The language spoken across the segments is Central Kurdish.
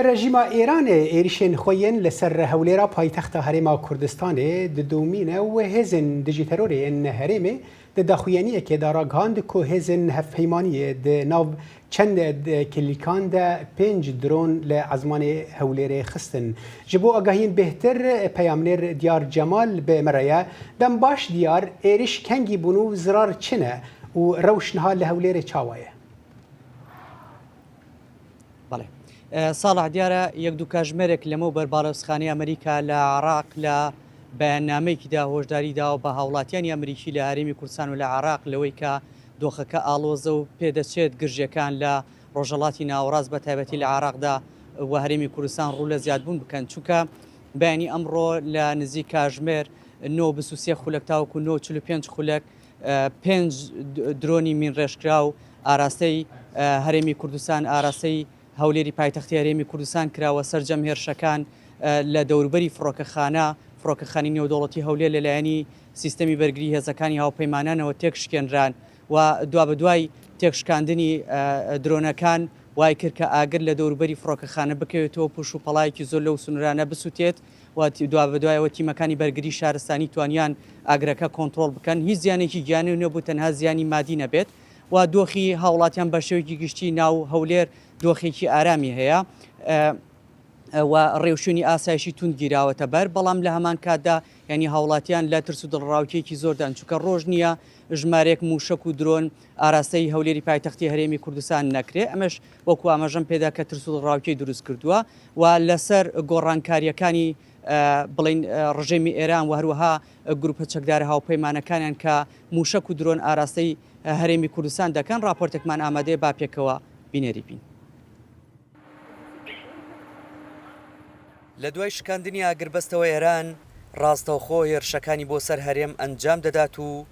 رژیم ایران ایریشن خوین لسر هوليرا پایتخت هرم کردستان دومینه و هزن دیجیترور این هرمه دخوینی که داراگاند که هزن هفهیمانی ناو چند کلیکان ده 5 درون لعزمان هولير خستن جبو آگاهین بهتر پیامنر دیار جمال به مرایه دم باش دیار ایریش کنگی بونو زرار چنه و روشنها لهولير چاوایه. بله. صالح دیاره یک دو کاژمێرێک لەمە بەربارەوسخانەی ئەمریکا لە عراق لە بەیاننامەیەکیدا هۆشداری داوە بە هاوڵاتیانی ئەمریکی لە هەرێمی کوردستان و لە عراق لەوەی کە دۆخەکە ئاڵۆزە و پێدەچێت گرژیەکان لە ڕۆژهەڵاتی ناوەڕاست بە تایبەتی لە عراقدا و هەرێمی کوردستان ڕوو لە زیادبوون بکەن چونکە بەیانی ئەمڕۆ لە نزیک کاژمێر 9 خولەک تاوەکو 945 خولەک 5 درۆنی مینڕێژکرا و ئاراستەی هەرێمی کوردستان ئاراستەی هەولێری پایتەختی هەرێمی کوردستان کراوە سەرجەم هێرشەکان لە دەوروبەری فڕۆکەخانی نێودەوڵەتی هەولێر لەلایەنی سیستەمی بەرگری هێزەکانی هاوپەیمانانەوە تێکشکێنران و دوا بەدوای تێکشکاندنی درۆنەکان وای کرد کە ئاگر لە دەوروبەری فڕۆکەخانە بکەوێتەوە پوش و پەڵایەکی زۆر لەو سنوورانە بسووتێت و دوا بەدوایەوە تیمەکانی بەرگری شارستانی توانیان ئاگرەکە کۆنتترۆل بکەن هیچ زیانێکی گیانی نەبوو تەنها زیانی مادی نەبێت و دۆخی هاوڵاتیان بە شێوەیەکی گشتی ناو هەولێر دۆخێکی ئارامی هەیە و ڕێوشێنی ئاسایشی توندگیراوەتە بەر بەڵام لە هەمان کاتدا ینی هاوڵاتیان لە ترس و دڵڕاوکێکی زۆردان چونکە ڕۆژ نییە ژمارێک موشک و درۆن ئاراستەی هەولێری پایتەختی هەرێمی کوردستان نەکرێ ئەمەش وەکو ئاماژەم پێدا کە ترس و دڵڕاوکەی دروست کردووە و لەسەر گۆڕانکاریەکانی بڵین ڕژێمی ئێران و هەروەها گروپە چەکدارە هاوپەیمانەکانیان کە موشک و درۆن ئاراستەی هەرێمی کوردستان دەکەن راپۆرتێکمان ئامادەیە با پێکەوە بینێری بین. لە دوای شکاندنی ئاگربەستەوە ئێران ڕاستەوخۆ هێرشەکانی بۆ سەر هەرێم ئەنجام دەدات و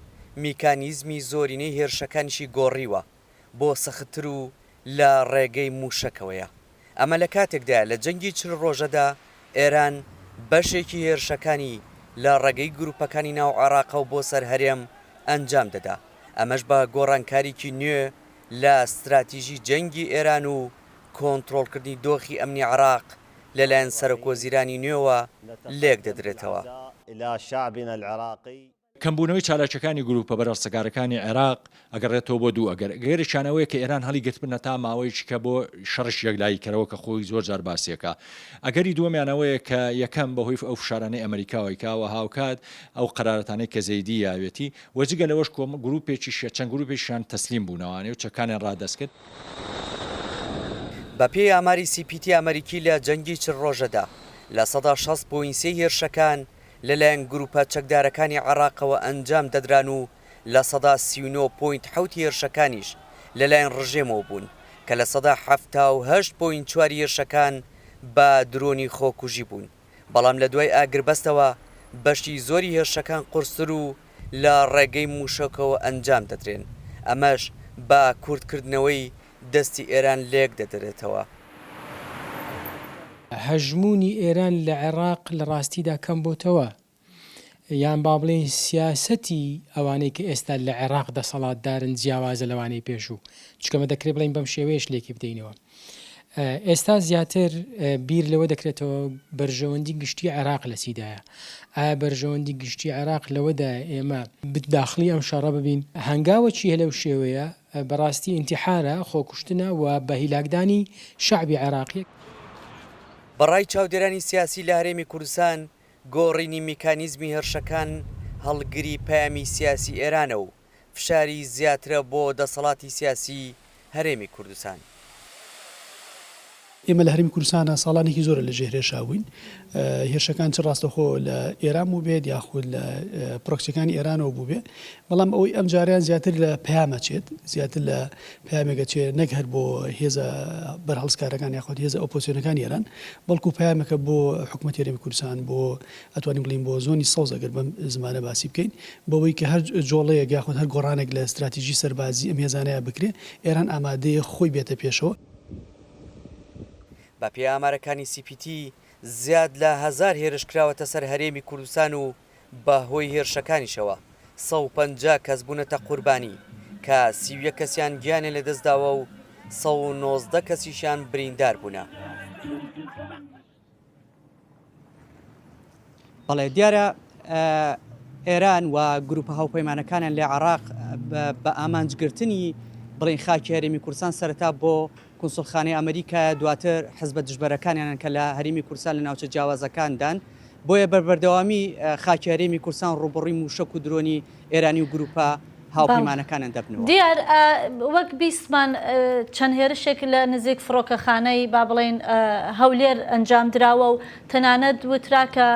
میکانیزمی زۆرینەی هێرشەکانیشی گۆڕیوە بۆ سەختتر و لە ڕێگەی موشەکەوەیە ئەمە لە کاتێکدا لە جەنگی 40 ڕۆژەدا ئێران بەشێکی هێرشەکانی لە ڕێگەی گروپەکانی ناو عێراق و بۆ سەر هەرێم ئەنجام دەدا ئەمەش بە گۆڕانکاریکی نوێ لە استراتیژی جەنگی ئێران و کۆنتترۆلکردنی دۆخی ئەمنی عراق لەلایەن سەرۆکۆزیرانی نوێوە لێک دەدرێتەوە. کەمبوونەوەی چالاکیەکانی گروپە بەرەڵسەکارەکانی عێراق ئەگەڕێتەوە بۆ دوو گەیرشانەوەی کە ئێران هەڵی گرتبنە تا ماوەیەکی کە بۆ شەڕش یەکلاییکەرەوە کە خۆی زۆر جار باسیەکە ئەگەری دووەمیانەوەیە کە یەکەم بەهۆی ئەو فشارانەی ئەمریکاوەی کاوە هاوکات ئەو قەرارەتانەی کە زەیدی یاوێتی وەجگە لەوەش گروپێکی چەند گروپێکیان تەسلیم بوونەوەوانێ و چەکانیان ڕادەستکرد. بە پێی ئاماری CPT ئەمریکی لە جەنگی 40 ڕۆژەدا لە 60.3 هێرشەکان لەلایەن گروپە چەکدارەکانی عێراقەوە ئەنجام دەدران و لە 19.7 هێرشەکانیش لەلایەن ڕژێمەوە بوون کە لە 78.4 هێرشەکان بە درۆنی خۆکوژی بوون بەڵام لە دوای ئاگربەستەوە بەشی زۆری هێرشەکان قورستر و لە ڕێگەی موشکەوە ئەنجام دەدرێن ئەمەش بە کوردکردنەوەی دەستی ئێران لێک دەدرێتەوە. هەژمونی ئێران لە عێراق لە ڕاستیدا کەم بۆتەوە یان با بڵێن سیاسەتی ئەوانەی کە ئێستا لە عێراق دەسەڵاتدارن جیاوازە لەوانەی پێشوو چکەمە دەکرێت بڵین بەم شێوەیەش لێکی بدەینەوە. ئێستا زیاتر بیر لەوە دەکرێتەوە بەرژەوەندی گشتی عێراق لە چیدایە ئایا بەرژەوەندی گشتی عێراق لەوەدا ئێمە بداخلی ئەم شەڕە ببین هەنگاوەکی هەلەو شێوەیە بەڕاستی ئینتیحارە خۆکوشتنە و بە هیلاکدانی شەعبی عێراقی. بەڕای چاودێرانی سیاسی لە هەرێمی کوردستان گۆڕینی میکانیزمی هێرشەکان هەڵگری پەیامی سیاسی ئێرانە و فشاری زیاترە بۆ دەسەڵاتی سیاسی هەرێمی کوردستان. ئێمە لە هەرێمی کوردستانە ساڵانێکی زۆرە لە ژێهێرشاوین هێرشەکان چ ڕاستەخۆ لە ئێران بوو بێت یاخود لە پرۆکسیەکانی ئێرانەوە بوو بێ بەڵام ئەوەی ئەم جاریان زیاتر لە پەیامە چێت زیاتر لە پەیامێکە چێت نەک هەر بۆ هێزە بەرهەڵسکارەکان یاخود هێزە ئۆپۆزیسیۆنەکانی ئێران بەڵکو پەیامێکە بۆ حکوومەتی هەرێمی کوردستان بۆ ئەتوانین بڵین بۆ زۆنی سەوز ئەگەر بەم زمانە باسی بکەین بەوەی کە هەر جۆڵەیەک یاخود هەر گۆڕانێک لە استراتیژی سەربازی ئەم هێزانەیە بکرێ ئێران ئامادەیە خۆی بێتە پێشەوە. بە پێی ئامارەکانی CPT زیاد لە 1000 هێرشکراوەتە سەر هەرێمی کوردستان و بە هۆی هێرشەکانیشەوە 150 کەس بوونەتە قوربانی کە 31 کەسیان گیانە لەدەستداوە و 119 کەسیشان بریندار بوونە. بەڵێ دیارە ئێران و گروپە هاوپەیمانەکانیان لە عێراق بە ئامانجگرتنی بڵین خاکی هەرێمی کوردستان سەرەتا بۆ کۆنسڵخانەی ئەمریکا دواتر حزبە دژبەرەکانیان کە لە هەرێمی کوردستان لە ناوچە جیاوازەکاندان بۆیە بەردەوامی خاکی هەرێمی کوردستان ڕوبڕی موشک و درۆنی ئێرانی و گروپە هاوپەیمانەکانیان دەبنەوە. دیار وەک بیستمان چەند هێرشێک لە نزیک فڕۆکەخانەی با بڵێن هەولێر ئەنجام دراوە و تەنانەت وترا کە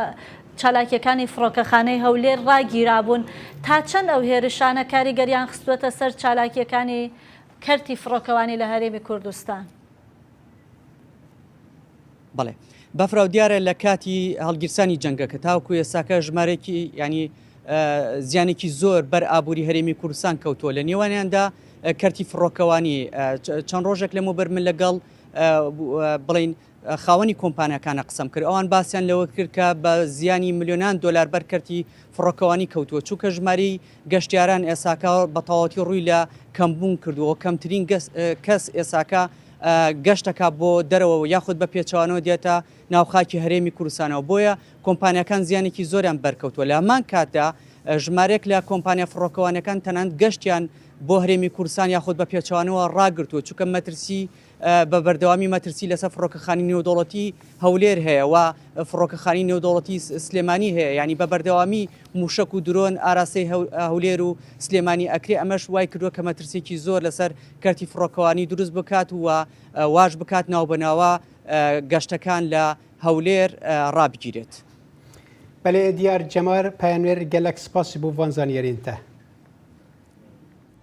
چالاکیەکانی فڕۆکەخانەی هەولێر ڕاگیرابوون تا چەند ئەو هێرشانە کاریگەریان خستووەتە سەر چالاکیەکانی کەرتی فڕۆکەوانی لە هەرێمی کوردستان. بەڵێ بەفراو دیارە لە کاتی هەڵگیرسانی جەنگەکە تاوکو ئێساکە ژمارێکی ینی زیانێکی زۆر بەر ئابووری هەرێمی کوردستان کەوتووە لە نێوانیاندا کەرتی فڕۆکەوانی چەند ڕۆژێک لەمە بەر من لەگەڵ بڵین خاوەنی کۆمپانیەکانە قسەم کرد ئەوان باسییان لەوە کرد کە بە زیانی ملیۆنان دلار بەرکەرتی فڕۆکەوانی کەوتووە چووکە ژماری گەشتیاران ئێساکە بە تەواوەتی ڕووی لە کەمبوون کردووە کەمترین کەس ئێساکە گەشتەکە بۆ دەرەوە یاخود بە پێچوانەوە دێتە ناوخاکی هەرێمی کوردستانەوە بۆیە کۆمپانیەکان زیانێکی زۆریان بەرکەوتووە لە هەمان کاتدا ژمارێک لە کۆمپانیا فڕۆکەوانەکان تەنانەت گەشتیان بۆ هەرێمی کوردستان یاخود بە پێچوانەوە ڕاگرتووە چونکە مەترسی بە بەردەوامی مەترسی لەسەر فڕۆکەخانی نێودوڵەتی هەولێر هەیە و فڕۆکەخانی نێودوڵەتی سلێمانی هەیە ینی بە بەردەوامی موشک و درۆن ئاراستەی هەولێر و سلێمانی ئەکرێ ئەمەش وای کردووە کە مەترسێکی زۆر لەسەر کەرتی فڕۆکەوانی دروست بکات و واش بکات ناوبەناوە گەشتەکان لە هەولێر ڕابگیرێت. بەڵێ دیار جەمار پایانوێر گەلەک سپاسی بۆ وانزانیێرینتە.